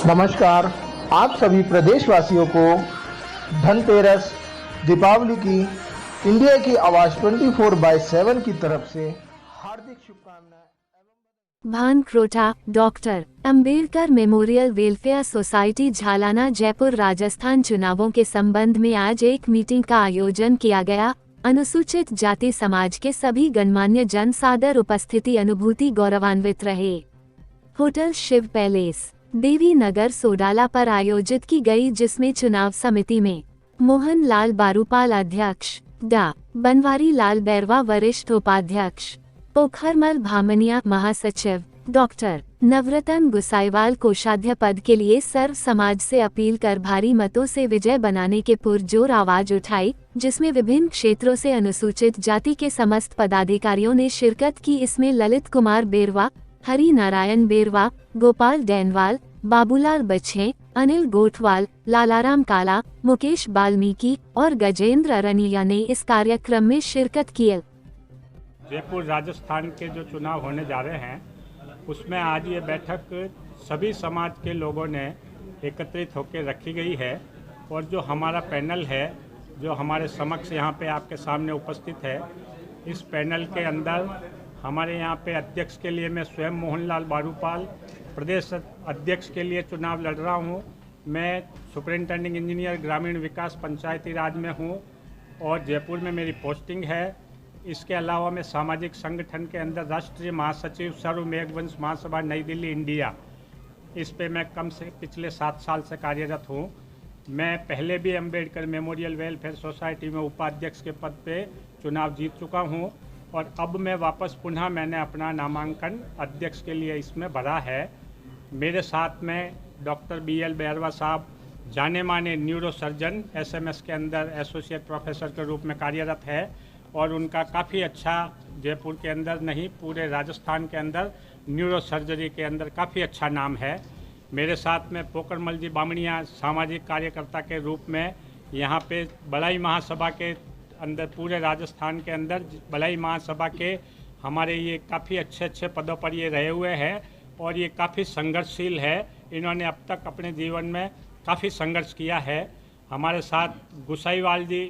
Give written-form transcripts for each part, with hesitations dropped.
नमस्कार, आप सभी प्रदेशवासियों को धनतेरस, दीपावली की इंडिया की आवाज 24/7 की तरफ से हार्दिक शुभकामनाएं। Bhankrota doctor Ambedkar memorial welfare society Jhalana Jaipur Rajasthan चुनावों के संबंध में आज एक मीटिंग का आयोजन किया गया। अनुसूचित जाति समाज के सभी गणमान्य जन सादर उपस्थिति अनुभूति गौरवान्वित रहे। होटल शिव पैलेस देवी नगर सोडाला पर आयोजित की गई, जिसमें चुनाव समिति में मोहन लाल बारूपाल अध्यक्ष, डा बनवारी लाल बैरवा वरिष्ठ उपाध्यक्ष, पोखरमल भामनिया महासचिव, डॉक्टर नवरतन गुसाईवाल कोषाध्यक्ष पद के लिए सर्व समाज से अपील कर भारी मतों से विजय बनाने के पुरजोर आवाज उठाई, जिसमें विभिन्न क्षेत्रों से अनुसूचित जाति के समस्त पदाधिकारियों ने शिरकत की। इसमें ललित कुमार बेरवा, हरि नारायण बेरवा, गोपाल डैनवाल, बाबूलाल बच्छे, अनिल गोठवाल, लालाराम काला, मुकेश बाल्मीकि और गजेंद्र अरनिया ने इस कार्यक्रम में शिरकत की। जयपुर राजस्थान के जो चुनाव होने जा रहे हैं उसमें आज ये बैठक सभी समाज के लोगों ने एकत्रित होकर रखी गई है और जो हमारा पैनल है जो हमारे समक्ष यहाँ पे आपके सामने उपस्थित है, इस पैनल के अंदर हमारे यहाँ पे अध्यक्ष के लिए मैं स्वयं मोहनलाल बारूपाल, प्रदेश अध्यक्ष के लिए चुनाव लड़ रहा हूँ। मैं सुपरिंटेंडिंग इंजीनियर ग्रामीण विकास पंचायती राज में हूँ और जयपुर में मेरी पोस्टिंग है। इसके अलावा मैं सामाजिक संगठन के अंदर राष्ट्रीय महासचिव सर्व मेघवंश महासभा नई दिल्ली इंडिया, इस पे मैं कम से पिछले 7 साल से कार्यरत हूँ। मैं पहले भी अंबेडकर मेमोरियल वेलफेयर सोसाइटी में उपाध्यक्ष के पद पे चुनाव जीत चुका हूँ और अब मैं वापस पुनः मैंने अपना नामांकन अध्यक्ष के लिए इसमें भरा है। मेरे साथ में डॉक्टर BL बैरवा साहब, जाने माने न्यूरो सर्जन, SMS के अंदर एसोसिएट प्रोफेसर के रूप में कार्यरत है और उनका काफ़ी अच्छा जयपुर के अंदर नहीं पूरे राजस्थान के अंदर न्यूरो सर्जरी के अंदर काफ़ी अच्छा नाम है। मेरे साथ में पोखरमल जी बामणिया सामाजिक कार्यकर्ता के रूप में यहाँ पे बलाई महासभा के अंदर पूरे राजस्थान के अंदर बलाई महासभा के हमारे ये काफ़ी अच्छे पदों पर ये रहे हुए हैं और ये काफ़ी संघर्षशील है। इन्होंने अब तक अपने जीवन में काफ़ी संघर्ष किया है। हमारे साथ गुसाईवाल जी,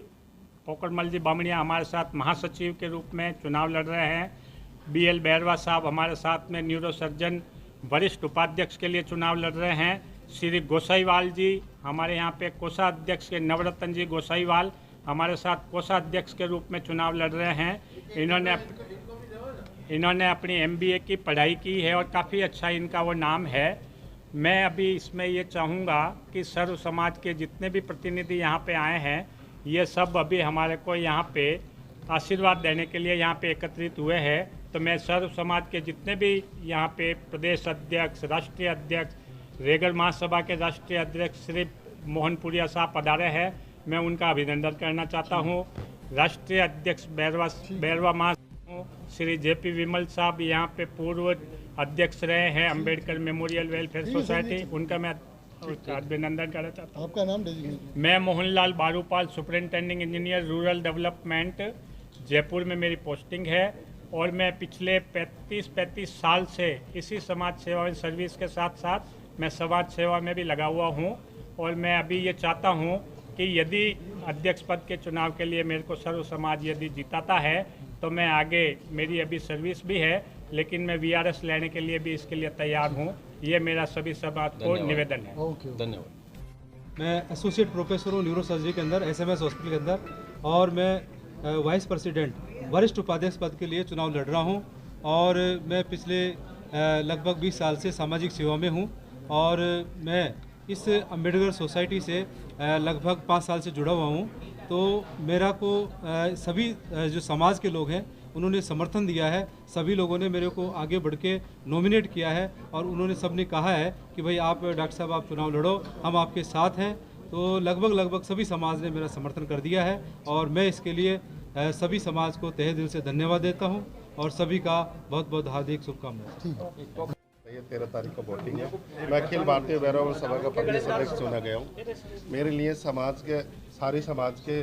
पोखरमल जी बामणिया हमारे साथ महासचिव के रूप में चुनाव लड़ रहे हैं। BL बैरवा साहब हमारे साथ में न्यूरो सर्जन वरिष्ठ उपाध्यक्ष के लिए चुनाव लड़ रहे हैं। श्री गोसाईवाल जी हमारे यहाँ पे कोषाध्यक्ष के, नवरतन जी गोसाईवाल हमारे साथ कोषाध्यक्ष के रूप में चुनाव लड़ रहे हैं। इन्होंने अपनी MBA की पढ़ाई की है और काफ़ी अच्छा इनका वो नाम है। मैं अभी इसमें ये चाहूँगा कि सर्व समाज के जितने भी प्रतिनिधि यहाँ पे आए हैं, ये सब अभी हमारे को यहाँ पे आशीर्वाद देने के लिए यहाँ पे एकत्रित हुए हैं। तो मैं सर्व समाज के जितने भी यहाँ पे प्रदेश अध्यक्ष, राष्ट्रीय अध्यक्ष, रेगर महासभा के राष्ट्रीय अध्यक्ष श्री मोहनपुरिया साहब पधारे हैं, मैं उनका अभिनंदन करना चाहता हूँ। राष्ट्रीय अध्यक्ष बैरवा महासभा श्री JP विमल साहब यहाँ पे पूर्व अध्यक्ष रहे हैं अंबेडकर मेमोरियल वेलफेयर सोसाइटी, उनका मैं अभिनंदन करना चाहता हूँ। आपका नाम? मैं Mohanlal Barupal, superintending engineer rural development, Jaipur में मेरी पोस्टिंग है और मैं पिछले 35 साल से इसी समाज सेवा में सर्विस के साथ साथ मैं समाज सेवा में भी लगा हुआ हूँ और मैं अभी ये चाहता हूँ कि यदि अध्यक्ष पद के चुनाव के लिए मेरे को सर्व समाज यदि जिताता है तो मैं आगे, मेरी अभी सर्विस भी है लेकिन मैं VRS लेने के लिए भी इसके लिए तैयार हूँ। ये मेरा सभी समाज को निवेदन है। धन्यवाद। मैं एसोसिएट प्रोफेसर हूँ न्यूरो सर्जरी के अंदर, SMS हॉस्पिटल के अंदर, और मैं वाइस प्रेसिडेंट वरिष्ठ उपाध्यक्ष पद के लिए चुनाव लड़ रहा हूँ और मैं पिछले लगभग 20 साल से सामाजिक सेवा में हूँ और मैं इस अंबेडकर सोसाइटी से लगभग 5 साल से जुड़ा हुआ हूँ। तो मेरा को सभी जो समाज के लोग हैं उन्होंने समर्थन दिया है। सभी लोगों ने मेरे को आगे बढ़ के नॉमिनेट किया है और उन्होंने सबने कहा है कि भाई आप डॉक्टर साहब आप चुनाव लड़ो, हम आपके साथ हैं। तो लगभग सभी समाज ने मेरा समर्थन कर दिया है और मैं इसके लिए सभी समाज को तहे दिल से धन्यवाद देता हूँ और सभी का बहुत बहुत हार्दिक शुभकामनाएं। ये 13 तारीख को वोटिंग है। मैं अखिल भारतीय बैरवा सभा का प्रदेश अध्यक्ष चुना गया हूँ। मेरे लिए समाज के सारे समाज के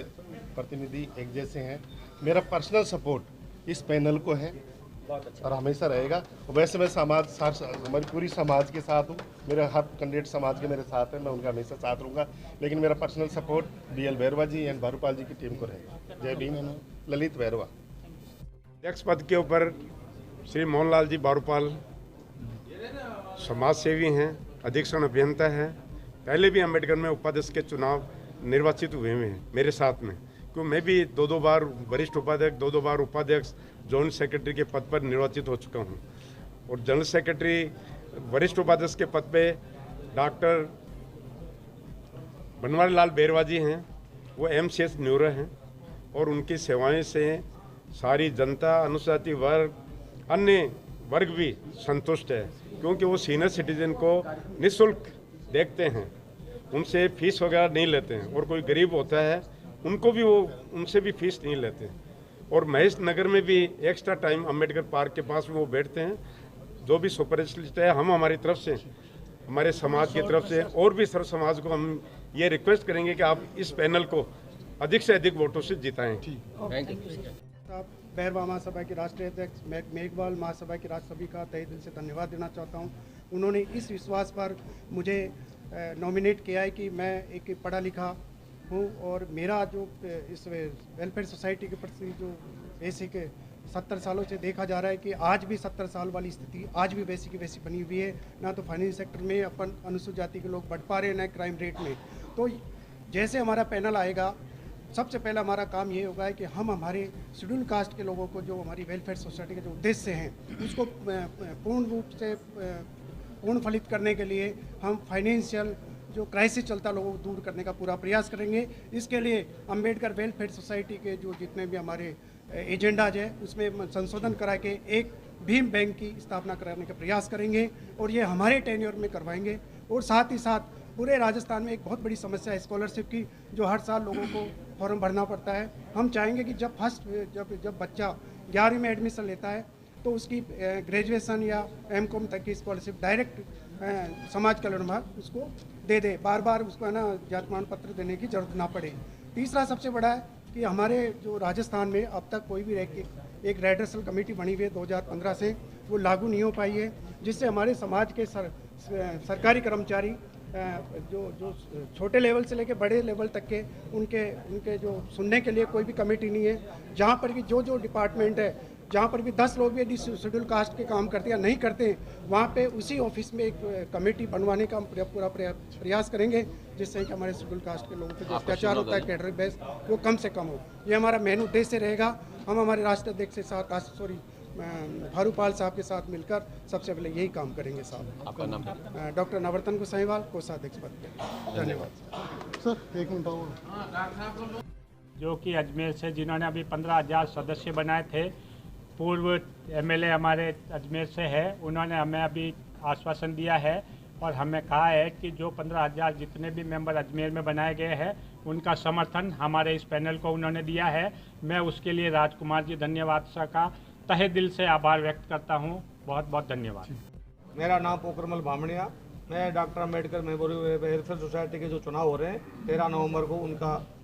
प्रतिनिधि एक जैसे हैं। मेरा पर्सनल सपोर्ट इस पैनल को है और हमेशा रहेगा। और वैसे मैं हमारी पूरी समाज के साथ हूँ, मेरे हर कैंडिडेट समाज के मेरे साथ हैं, मैं उनका हमेशा साथ रहूँगा, लेकिन मेरा personal support BL Bhairwa ji and Bharupal ji की टीम को रहेगा। जय भीम। ललित भैरवा। अध्यक्ष पद के ऊपर श्री मोहनलाल जी भारूपाल समाज सेवी हैं, अधीक्षण अभियंता हैं। पहले भी अम्बेडकर में उपाध्यक्ष के चुनाव निर्वाचित हुए हैं मेरे साथ में, क्यों मैं भी दो बार वरिष्ठ उपाध्यक्ष, दो बार उपाध्यक्ष, जॉइंट सेक्रेटरी के पद पर निर्वाचित हो चुका हूं। और जनरल सेक्रेटरी वरिष्ठ उपाध्यक्ष के पद पे डॉक्टर बनवारी लाल बैरवा जी हैं, वो MCS न्यूरो हैं और उनकी सेवाएं से सारी जनता, अनुसूचित वर्ग, अन्य वर्ग भी संतुष्ट है, क्योंकि वो सीनियर सिटीजन को निःशुल्क देखते हैं, उनसे फीस वगैरह नहीं लेते हैं। और कोई गरीब होता है उनको भी वो उनसे भी फीस नहीं लेते हैं। और महेश नगर में भी एक्स्ट्रा टाइम अम्बेडकर पार्क के पास में वो बैठते हैं। जो भी सुपरस्पेशलिस्ट है, हम हमारी तरफ से, हमारे समाज की तरफ से और भी सर्व समाज को हम ये रिक्वेस्ट करेंगे कि आप इस पैनल को अधिक से अधिक वोटों से जिताएं। भैरवा महासभा के राष्ट्रीय अध्यक्ष मेघवाल महासभा की राज्यसभा का तहे दिल से धन्यवाद देना चाहता हूं। उन्होंने इस विश्वास पर मुझे नॉमिनेट किया है कि मैं एक पढ़ा लिखा हूं और मेरा जो इस वेलफेयर सोसाइटी के प्रति जो बेसिक 70 सालों से देखा जा रहा है कि आज भी 70 साल वाली स्थिति आज भी वैसी की वैसी बनी हुई है। ना तो फाइनेंस सेक्टर में अपन अनुसूचित जाति के लोग बढ़ पा रहे हैं, ना क्राइम रेट में। तो जैसे हमारा पैनल आएगा, सबसे पहला हमारा काम ये होगा है कि हम हमारे शेड्यूल कास्ट के लोगों को, जो हमारी वेलफेयर सोसाइटी के जो उद्देश्य हैं, उसको पूर्ण रूप से पूर्ण फलित करने के लिए हम फाइनेंशियल जो क्राइसिस चलता लोगों को दूर करने का पूरा प्रयास करेंगे। इसके लिए अम्बेडकर वेलफेयर सोसाइटी के जो जितने भी हमारे एजेंडाज है उसमें संशोधन करा के एक भीम बैंक की स्थापना कराने का प्रयास करेंगे और ये हमारे टेन्योर में करवाएंगे। और साथ ही साथ पूरे राजस्थान में एक बहुत बड़ी समस्या है स्कॉलरशिप की, जो हर साल लोगों को फॉर्म भरना पड़ता है। हम चाहेंगे कि जब बच्चा 11वीं में एडमिशन लेता है तो उसकी ग्रेजुएशन या MCOM तक की स्कॉलरशिप डायरेक्ट समाज कल्याण विभाग उसको दे दे, बार बार उसको है ना जाति प्रमाण पत्र देने की जरूरत ना पड़े। तीसरा सबसे बड़ा है कि हमारे जो राजस्थान में अब तक कोई भी एक रेडरेसल कमेटी बनी हुई है 2015 से, वो लागू नहीं हो पाई है, जिससे हमारे समाज के सरकारी कर्मचारी जो छोटे लेवल से लेकर बड़े लेवल तक के उनके जो सुनने के लिए कोई भी कमेटी नहीं है। जहाँ पर भी जो डिपार्टमेंट है, जहाँ पर भी 10 लोग भी शेड्यूल कास्ट के काम करते या नहीं करते, वहाँ पे उसी ऑफिस में एक कमेटी बनवाने का हम पूरा प्रयास करेंगे, जिससे कि हमारे शेड्यूल कास्ट के लोगों पर जो अत्याचार होता है कैडर बेस, वो कम से कम हो। ये हमारा मेन उद्देश्य रहेगा। हम हमारे राष्ट्रीय अध्यक्ष के साथ भारूपाल साहब के साथ मिलकर सबसे पहले यही काम करेंगे। साहब, आपका नाम? डॉक्टर नवरतन गोसाईवाल, कोषाध्यक्ष पद पे। धन्यवाद सर। एक मिनट और, जो कि अजमेर से जिन्होंने अभी 15,000 सदस्य बनाए थे, पूर्व MLA हमारे अजमेर से है, उन्होंने हमें अभी आश्वासन दिया है और हमें कहा है कि जो 15,000 जितने भी मेंबर अजमेर में बनाए गए हैं, उनका समर्थन हमारे इस पैनल को उन्होंने दिया है। मैं उसके लिए राजकुमार जी धन्यवाद सर का तहे दिल से आभार व्यक्त करता हूं। बहुत बहुत धन्यवाद। मेरा नाम पोखरमल भामणिया, मैं doctor Ambedkar memorial welfare society के जो चुनाव हो रहे हैं 13 नवंबर को,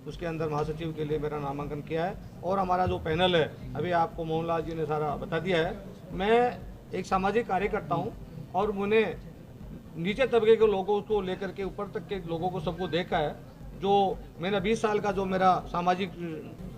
उसके अंदर महासचिव के लिए मेरा नामांकन किया है। और हमारा जो पैनल है, अभी आपको मोहनलाल जी ने सारा बता दिया है। मैं एक सामाजिक कार्यकर्ता हूँ और मैंने नीचे तबके के लोगों को लेकर के ऊपर तक के लोगों को सबको देखा है। जो मेरा 20 साल का जो मेरा सामाजिक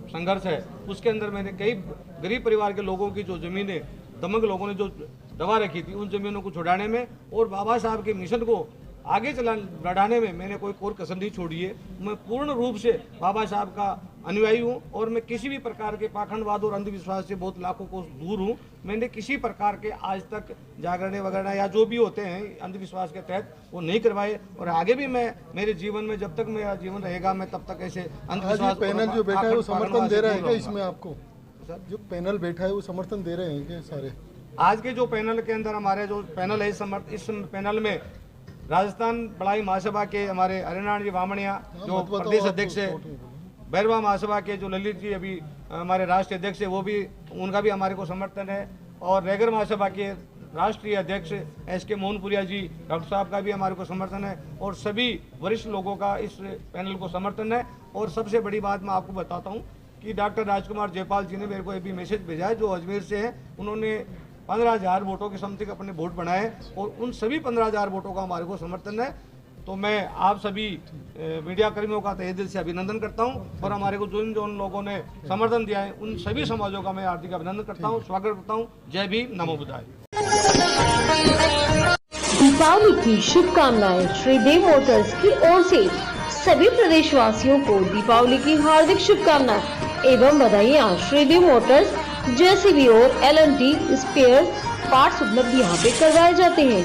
संघर्ष है, उसके अंदर मैंने कई गरीब परिवार के लोगों की जो ज़मीनें दमक लोगों ने जो दबा रखी थी, उन ज़मीनों को छुड़ाने में और बाबा साहब के मिशन को आगे बढ़ाने में मैंने कोई कसर नहीं छोड़ी है। मैं पूर्ण रूप से बाबा साहब का अनुयायी हूँ और मैं किसी भी प्रकार के पाखंडवाद और अंधविश्वास से बहुत लाखों को दूर हूँ। मैंने किसी प्रकार के आज तक जागरण वगैरह या जो भी होते हैं अंधविश्वास के तहत वो नहीं करवाए और आगे भी मैं मेरे जीवन में जब तक मेरा जीवन रहेगा मैं तब तक ऐसे अंधविश्वास। पैनल जो बैठा है वो समर्थन दे रहा है क्या इसमें? आपको जो पैनल बैठा है वो समर्थन दे रहे हैं क्या सारे? आज के जो पैनल के अंदर हमारे जो पैनल है, इस पैनल में राजस्थान बड़ाई महासभा के हमारे हरिनारायण जी बामणिया जो प्रदेश अध्यक्ष है, भैरवा महासभा के जो ललित जी अभी हमारे राष्ट्रीय अध्यक्ष है, वो भी उनका भी हमारे को समर्थन है। और रेगर महासभा के राष्ट्रीय अध्यक्ष SK मोहनपुरिया जी डॉक्टर साहब का भी हमारे को समर्थन है और सभी वरिष्ठ लोगों का इस पैनल को समर्थन है। और सबसे बड़ी बात मैं आपको बताता हूँ कि डॉक्टर राजकुमार जयपाल जी ने मेरे को अभी मैसेज भेजा है, जो अजमेर से है। उन्होंने 15,000 वोटों के समथिंग अपने वोट बनाए और उन सभी 15,000 वोटों का हमारे को समर्थन है। तो मैं आप सभी मीडिया कर्मियों का तहे दिल से अभिनंदन करता हूं और हमारे को जो लोगों ने समर्थन दिया है उन सभी समाजों का मैं हार्दिक अभिनंदन करता हूं, स्वागत करता हूं। जय भीम, नमो बुद्धाय। दीपावली की शुभकामनाएं श्री देव मोटर्स की ओर से सभी प्रदेशवासियों को दीपावली की हार्दिक शुभकामनाएं एवं बधाइयाँ। श्री देव मोटर्स जेसीबी और LNT स्पेयर पार्ट्स उपलब्ध यहाँ पे करवाए जाते हैं।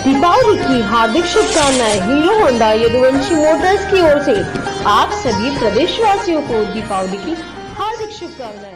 दीपावली की हार्दिक शुभकामनाएं हीरो होंडा यदुवंशी मोटर्स की ओर से आप सभी प्रदेशवासियों को दीपावली की हार्दिक शुभकामनाएं।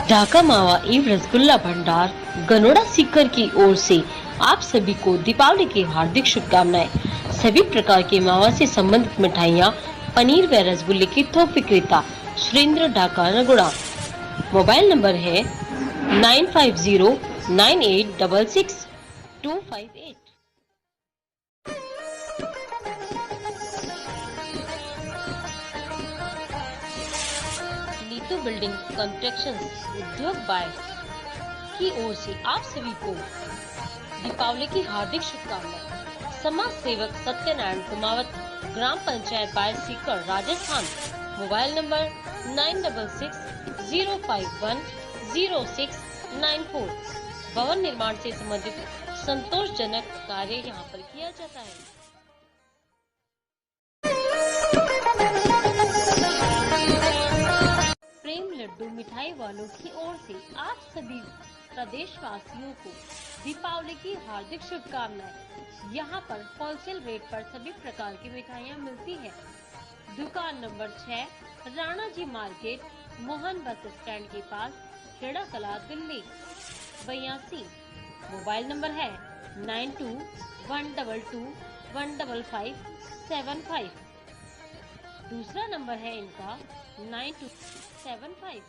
ढाका मावा एवं रसगुल्ला भंडार गनोड़ा सीकर की ओर से आप सभी को दीपावली की हार्दिक शुभकामनाएं। सभी प्रकार के मावा से संबंधित मिठाइयाँ, पनीर व रसगुल्ले की थोक विक्रेता सुरेंद्र ढाका नगुड़ा। मोबाइल नंबर है 9509866258। नीतू बिल्डिंग कंस्ट्रक्शन उद्योग बाय की ओर से आप सभी को दीपावली की हार्दिक शुभकामनाएं। समाज सेवक सत्यनारायण कुमावत, ग्राम पंचायत बाय सीकर, राजस्थान। Mobile number 9650510694। भवन निर्माण से संबंधित संतोषजनक कार्य यहाँ पर किया जाता है। प्रेम लड्डू मिठाई वालों की ओर से आप सभी प्रदेशवासियों को दीपावली की हार्दिक शुभकामनाएं। यहाँ पर होलसेल रेट पर सभी प्रकार की मिठाइयाँ मिलती हैं। दुकान number 6, Rana ji market, Mohan bus stand के पास, खेड़ा कला, दिल्ली 82। मोबाइल नंबर है 9212215575। दूसरा नंबर है इनका 9275